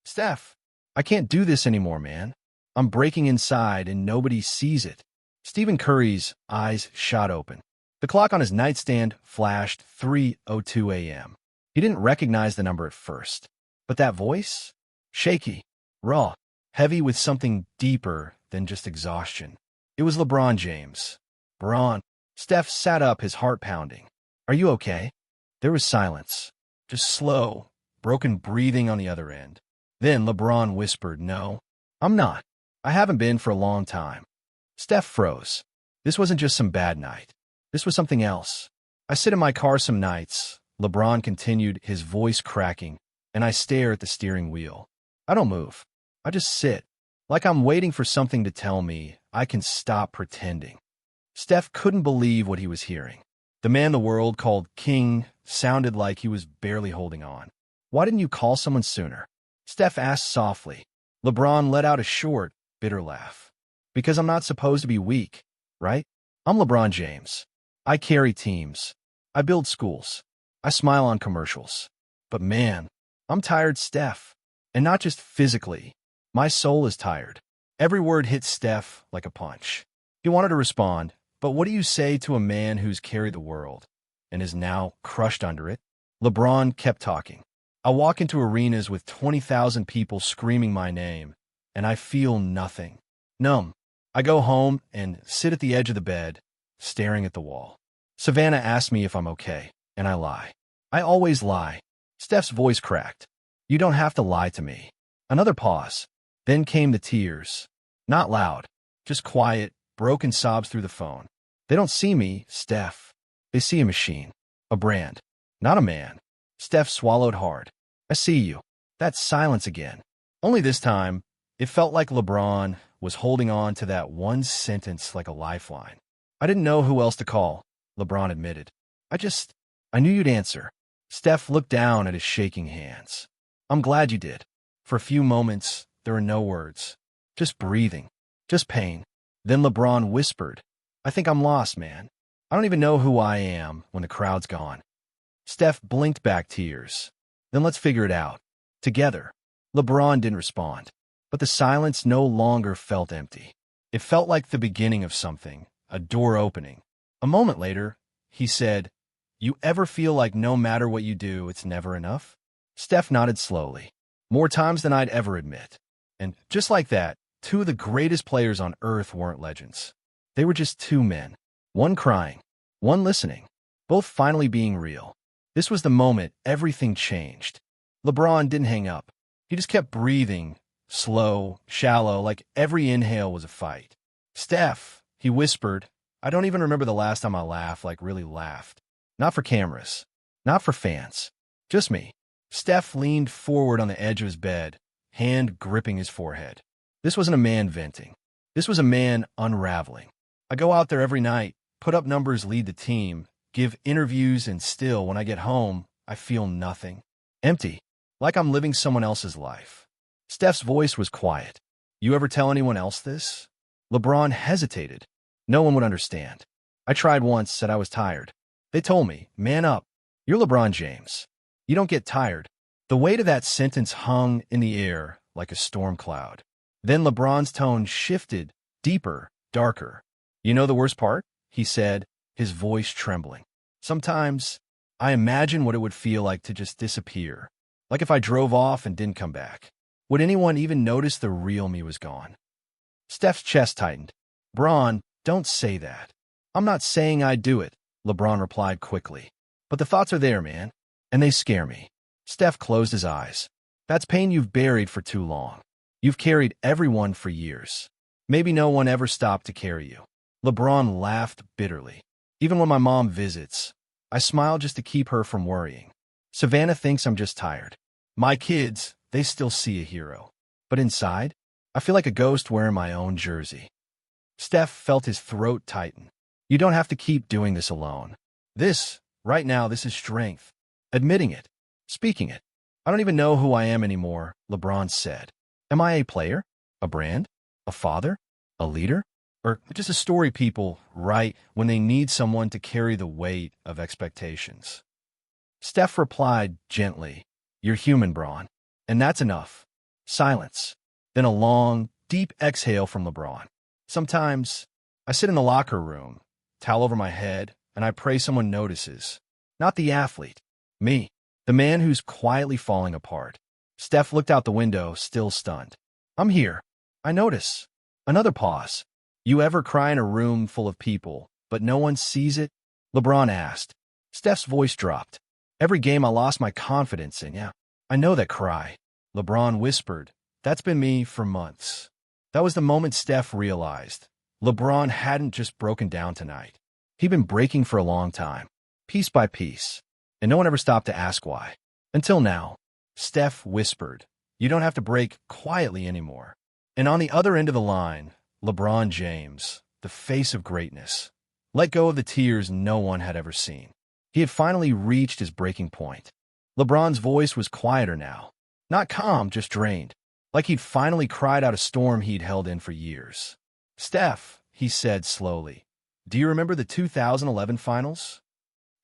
Steph, I can't do this anymore, man. I'm breaking inside and nobody sees it. Stephen Curry's eyes shot open. The clock on his nightstand flashed 3:02 a.m. He didn't recognize the number at first. But that voice? Shaky, raw, heavy with something deeper than just exhaustion. It was LeBron James. Braun. Steph sat up, his heart pounding. Are you okay? There was silence. Just slow, broken breathing on the other end. Then LeBron whispered, "No, I'm not. I haven't been for a long time." Steph froze. This wasn't just some bad night. This was something else. I sit in my car some nights, LeBron continued, his voice cracking, and I stare at the steering wheel. I don't move. I just sit, like I'm waiting for something to tell me I can stop pretending. Steph couldn't believe what he was hearing. The man the world called king sounded like he was barely holding on. "Why didn't you call someone sooner?" Steph asked softly. LeBron let out a short, bitter laugh. "Because I'm not supposed to be weak, right? I'm LeBron James. I carry teams. I build schools. I smile on commercials. But man, I'm tired, Steph. And not just physically. My soul is tired." Every word hit Steph like a punch. He wanted to respond, but what do you say to a man who's carried the world and is now crushed under it? LeBron kept talking. "I walk into arenas with 20,000 people screaming my name, and I feel nothing. Numb. I go home and sit at the edge of the bed, staring at the wall. Savannah asks me if I'm okay, and I lie. I always lie." Steph's voice cracked. "You don't have to lie to me." Another pause. Then came the tears. Not loud, just quiet, broken sobs through the phone. "They don't see me, Steph. They see a machine, a brand, not a man." Steph swallowed hard. "I see you." That silence again. Only this time, it felt like LeBron was holding on to that one sentence like a lifeline. "I didn't know who else to call," LeBron admitted. I knew you'd answer." Steph looked down at his shaking hands. "I'm glad you did." For a few moments, there were no words. Just breathing. Just pain. Then LeBron whispered, "I think I'm lost, man. I don't even know who I am when the crowd's gone." Steph blinked back tears. "Then let's figure it out. Together." LeBron didn't respond. But the silence no longer felt empty. It felt like the beginning of something, a door opening. A moment later, he said, "You ever feel like no matter what you do, it's never enough?" Steph nodded slowly. "More times than I'd ever admit." And just like that, two of the greatest players on earth weren't legends. They were just two men. One crying, one listening, both finally being real. This was the moment everything changed. LeBron didn't hang up. He just kept breathing, slow, shallow, like every inhale was a fight. "Steph," he whispered, "I don't even remember the last time I laughed, like really laughed. Not for cameras. Not for fans. Just me." Steph leaned forward on the edge of his bed, hand gripping his forehead. This wasn't a man venting. This was a man unraveling. "I go out there every night, put up numbers, lead the team, give interviews, and still, when I get home, I feel nothing. Empty. Like I'm living someone else's life." Steph's voice was quiet. "You ever tell anyone else this?" LeBron hesitated. "No one would understand. I tried once, said I was tired. They told me, 'Man up. You're LeBron James. You don't get tired.'" The weight of that sentence hung in the air like a storm cloud. Then LeBron's tone shifted, deeper, darker. "You know the worst part?" he said, his voice trembling. "Sometimes I imagine what it would feel like to just disappear. Like if I drove off and didn't come back. Would anyone even notice the real me was gone?" Steph's chest tightened. "Bron, don't say that." "I'm not saying I'd do it," LeBron replied quickly. "But the thoughts are there, man, and they scare me." Steph closed his eyes. "That's pain you've buried for too long. You've carried everyone for years. Maybe no one ever stopped to carry you." LeBron laughed bitterly. "Even when my mom visits, I smile just to keep her from worrying. Savannah thinks I'm just tired. My kids, they still see a hero. But inside, I feel like a ghost wearing my own jersey." Steph felt his throat tighten. "You don't have to keep doing this alone. Right now, this is strength. Admitting it. Speaking it. I don't even know who I am anymore," LeBron said. "Am I a player? A brand? A father? A leader? Or just a story people write when they need someone to carry the weight of expectations?" Steph replied gently, "You're human, Bron. And that's enough." Silence. Then a long, deep exhale from LeBron. Sometimes, I sit in the locker room, towel over my head, and I pray someone notices. Not the athlete. Me. The man who's quietly falling apart. Steph looked out the window, still stunned. I'm here. I notice. Another pause. You ever cry in a room full of people, but no one sees it? LeBron asked. Steph's voice dropped. Every game I lost my confidence in, yeah. I know that cry. LeBron whispered. That's been me for months. That was the moment Steph realized. LeBron hadn't just broken down tonight. He'd been breaking for a long time, piece by piece, and no one ever stopped to ask why. Until now. Steph whispered, you don't have to break quietly anymore. And on the other end of the line, LeBron James, the face of greatness, let go of the tears no one had ever seen. He had finally reached his breaking point. LeBron's voice was quieter now. Not calm, just drained. Like he'd finally cried out a storm he'd held in for years. Steph, he said slowly, do you remember the 2011 finals?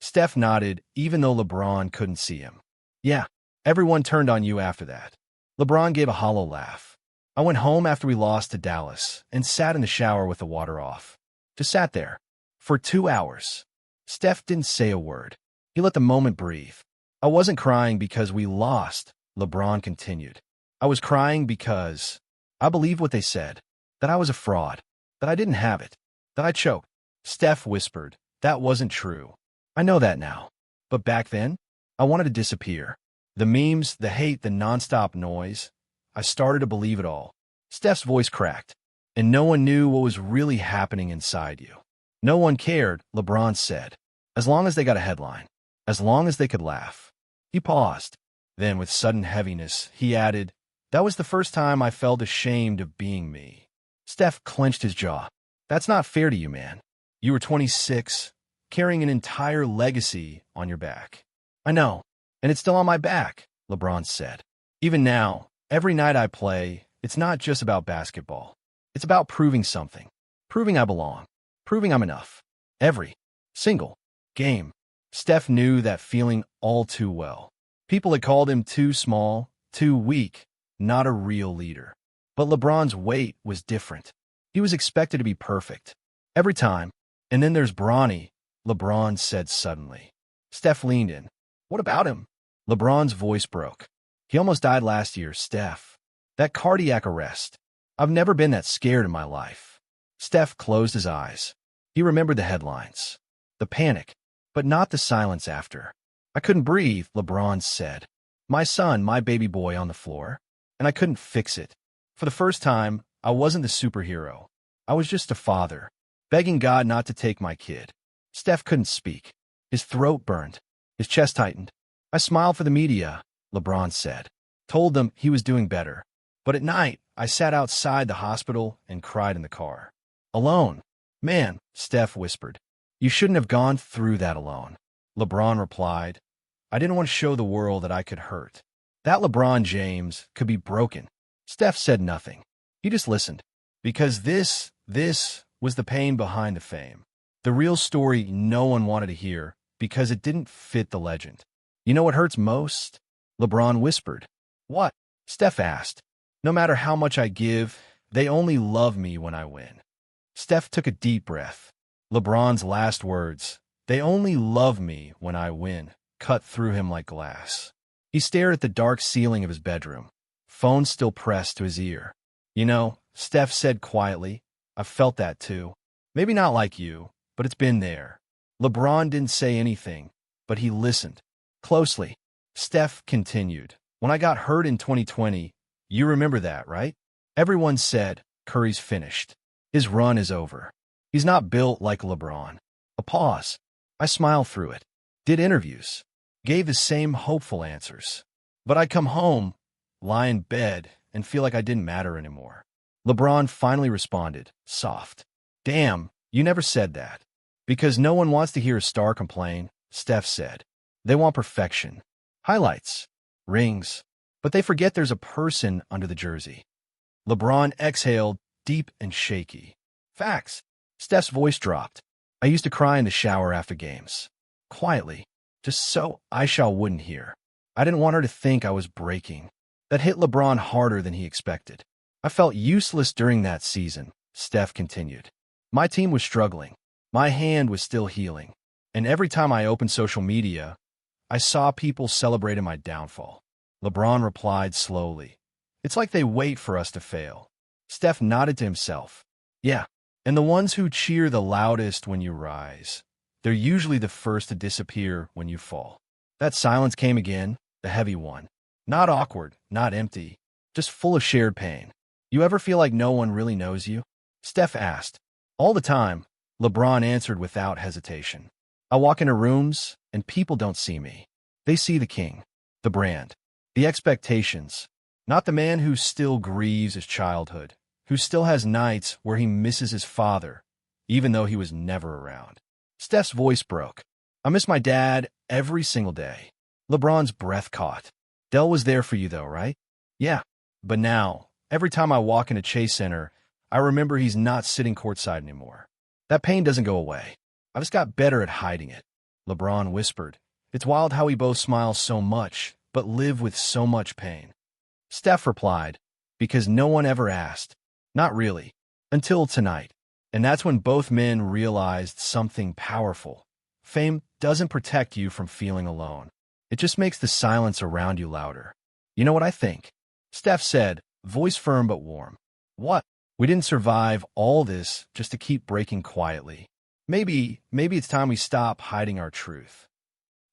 Steph nodded, even though LeBron couldn't see him. Yeah, everyone turned on you after that. LeBron gave a hollow laugh. I went home after we lost to Dallas and sat in the shower with the water off. Just sat there. For 2 hours. Steph didn't say a word. He let the moment breathe. I wasn't crying because we lost, LeBron continued. I was crying because I believed what they said, that I was a fraud, that I didn't have it, that I choked. Steph whispered, that wasn't true. I know that now. But back then, I wanted to disappear. The memes, the hate, the nonstop noise. I started to believe it all. Steph's voice cracked, and no one knew what was really happening inside you. No one cared, LeBron said, as long as they got a headline, as long as they could laugh. He paused. Then, with sudden heaviness, he added, that was the first time I felt ashamed of being me. Steph clenched his jaw. That's not fair to you, man. You were 26, carrying an entire legacy on your back. I know, and it's still on my back, LeBron said. Even now, every night I play, it's not just about basketball. It's about proving something. Proving I belong. Proving I'm enough. Every single game. Steph knew that feeling all too well. People had called him too small, too weak, not a real leader. But LeBron's weight was different. He was expected to be perfect. Every time. And then there's Bronny, LeBron said suddenly. Steph leaned in. What about him? LeBron's voice broke. He almost died last year, Steph. That cardiac arrest. I've never been that scared in my life. Steph closed his eyes. He remembered the headlines. The panic, but not the silence after. I couldn't breathe, LeBron said. My son, my baby boy on the floor. And I couldn't fix it. For the first time, I wasn't the superhero. I was just a father, begging God not to take my kid. Steph couldn't speak. His throat burned. His chest tightened. I smiled for the media, LeBron said. Told them he was doing better. But at night, I sat outside the hospital and cried in the car. Alone. Man, Steph whispered. You shouldn't have gone through that alone. LeBron replied. I didn't want to show the world that I could hurt. That LeBron James could be broken. Steph said nothing. He just listened. Because this was the pain behind the fame. The real story no one wanted to hear because it didn't fit the legend. You know what hurts most? LeBron whispered. What? Steph asked. No matter how much I give, they only love me when I win. Steph took a deep breath. LeBron's last words, they only love me when I win, cut through him like glass. He stared at the dark ceiling of his bedroom, phone still pressed to his ear. You know, Steph said quietly, I've felt that too. Maybe not like you, but it's been there. LeBron didn't say anything, but he listened. Closely. Steph continued. When I got hurt in 2020, you remember that, right? Everyone said, Curry's finished. His run is over. He's not built like LeBron. A pause. I smiled through it. Did interviews. Gave the same hopeful answers. But I'd come home, lie in bed, and feel like I didn't matter anymore. LeBron finally responded, soft. Damn, you never said that. Because no one wants to hear a star complain, Steph said. They want perfection. Highlights. Rings. But they forget there's a person under the jersey. LeBron exhaled, deep and shaky. Facts. Steph's voice dropped. I used to cry in the shower after games. Quietly. Just so Aisha wouldn't hear. I didn't want her to think I was breaking. That hit LeBron harder than he expected. I felt useless during that season, Steph continued. My team was struggling. My hand was still healing. And every time I opened social media, I saw people celebrating my downfall. LeBron replied slowly. It's like they wait for us to fail. Steph nodded to himself. Yeah, and the ones who cheer the loudest when you rise, they're usually the first to disappear when you fall. That silence came again, the heavy one. Not awkward, not empty, just full of shared pain. You ever feel like no one really knows you? Steph asked. All the time, LeBron answered without hesitation. I walk into rooms, and people don't see me. They see the king, the brand, the expectations, not the man who still grieves his childhood, who still has nights where he misses his father, even though he was never around. Steph's voice broke. I miss my dad every single day. LeBron's breath caught. Dell was there for you though, right? Yeah. But now, every time I walk into Chase Center, I remember he's not sitting courtside anymore. That pain doesn't go away. I just got better at hiding it. LeBron whispered. It's wild how we both smile so much, but live with so much pain. Steph replied, because no one ever asked. Not really. Until tonight. And that's when both men realized something powerful. Fame doesn't protect you from feeling alone. It just makes the silence around you louder. You know what I think? Steph said, voice firm but warm. What? We didn't survive all this just to keep breaking quietly. Maybe it's time we stop hiding our truth.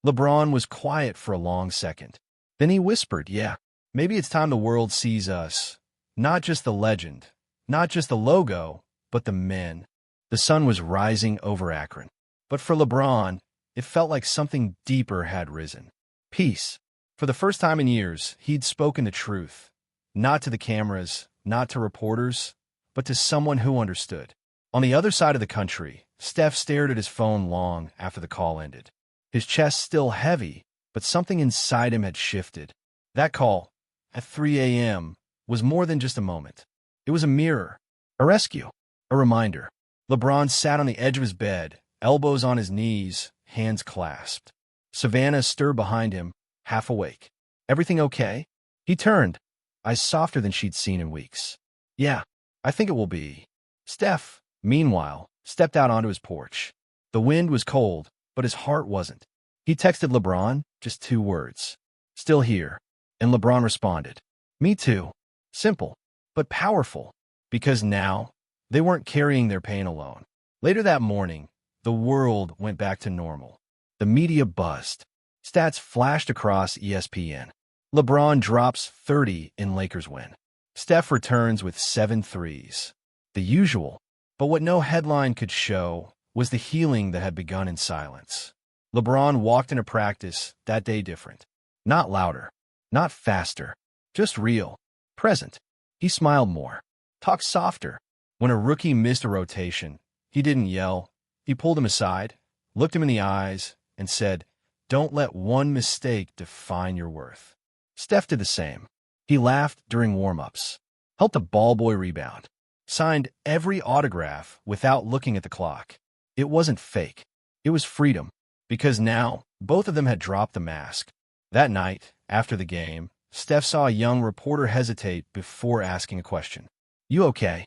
LeBron was quiet for a long second. Then he whispered, yeah, maybe it's time the world sees us. Not just the legend, not just the logo, but the men. The sun was rising over Akron. But for LeBron, it felt like something deeper had risen. Peace. For the first time in years, he'd spoken the truth. Not to the cameras, not to reporters, but to someone who understood. On the other side of the country, Steph stared at his phone long after the call ended. His chest still heavy, but something inside him had shifted. That call, at 3 a.m., was more than just a moment. It was a mirror, a rescue, a reminder. LeBron sat on the edge of his bed, elbows on his knees, hands clasped. Savannah stirred behind him, half awake. Everything okay? He turned, eyes softer than she'd seen in weeks. Yeah, I think it will be. Steph, meanwhile, stepped out onto his porch. The wind was cold, but his heart wasn't. He texted LeBron, just 2 words. Still here. And LeBron responded. Me too. Simple, but powerful. Because now, they weren't carrying their pain alone. Later that morning, the world went back to normal. The media buzzed. Stats flashed across ESPN. LeBron drops 30 in Lakers win. Steph returns with 7 threes. The usual. But what no headline could show was the healing that had begun in silence. LeBron walked into practice that day different. Not louder. Not faster. Just real. Present. He smiled more. Talked softer. When a rookie missed a rotation, he didn't yell. He pulled him aside, looked him in the eyes, and said, don't let one mistake define your worth. Steph did the same. He laughed during warm-ups, helped a ball boy rebound, signed every autograph without looking at the clock. It wasn't fake. It was freedom, because now both of them had dropped the mask. That night, after the game, Steph saw a young reporter hesitate before asking a question. You okay?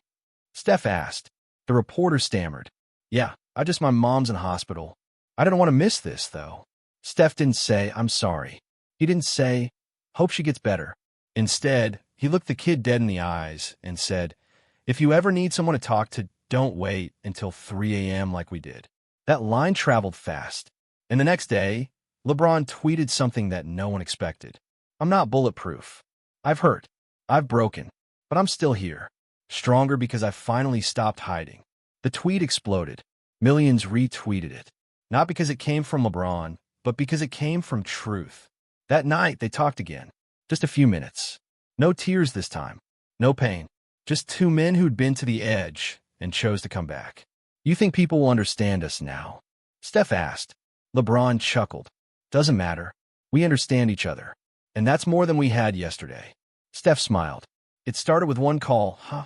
Steph asked. The reporter stammered. Yeah, my mom's in hospital. I didn't want to miss this, though. Steph didn't say, I'm sorry. He didn't say, hope she gets better. Instead, he looked the kid dead in the eyes and said, if you ever need someone to talk to, don't wait until 3 a.m. like we did. That line traveled fast. And the next day, LeBron tweeted something that no one expected. I'm not bulletproof. I've hurt. I've broken. But I'm still here. Stronger because I finally stopped hiding. The tweet exploded. Millions retweeted it. Not because it came from LeBron, but because it came from truth. That night, they talked again. Just a few minutes. No tears this time. No pain. Just 2 men who'd been to the edge and chose to come back. You think people will understand us now? Steph asked. LeBron chuckled. Doesn't matter. We understand each other. And that's more than we had yesterday. Steph smiled. It started with one call, huh?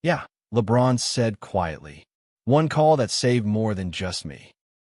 Yeah, LeBron said quietly. One call that saved more than just me.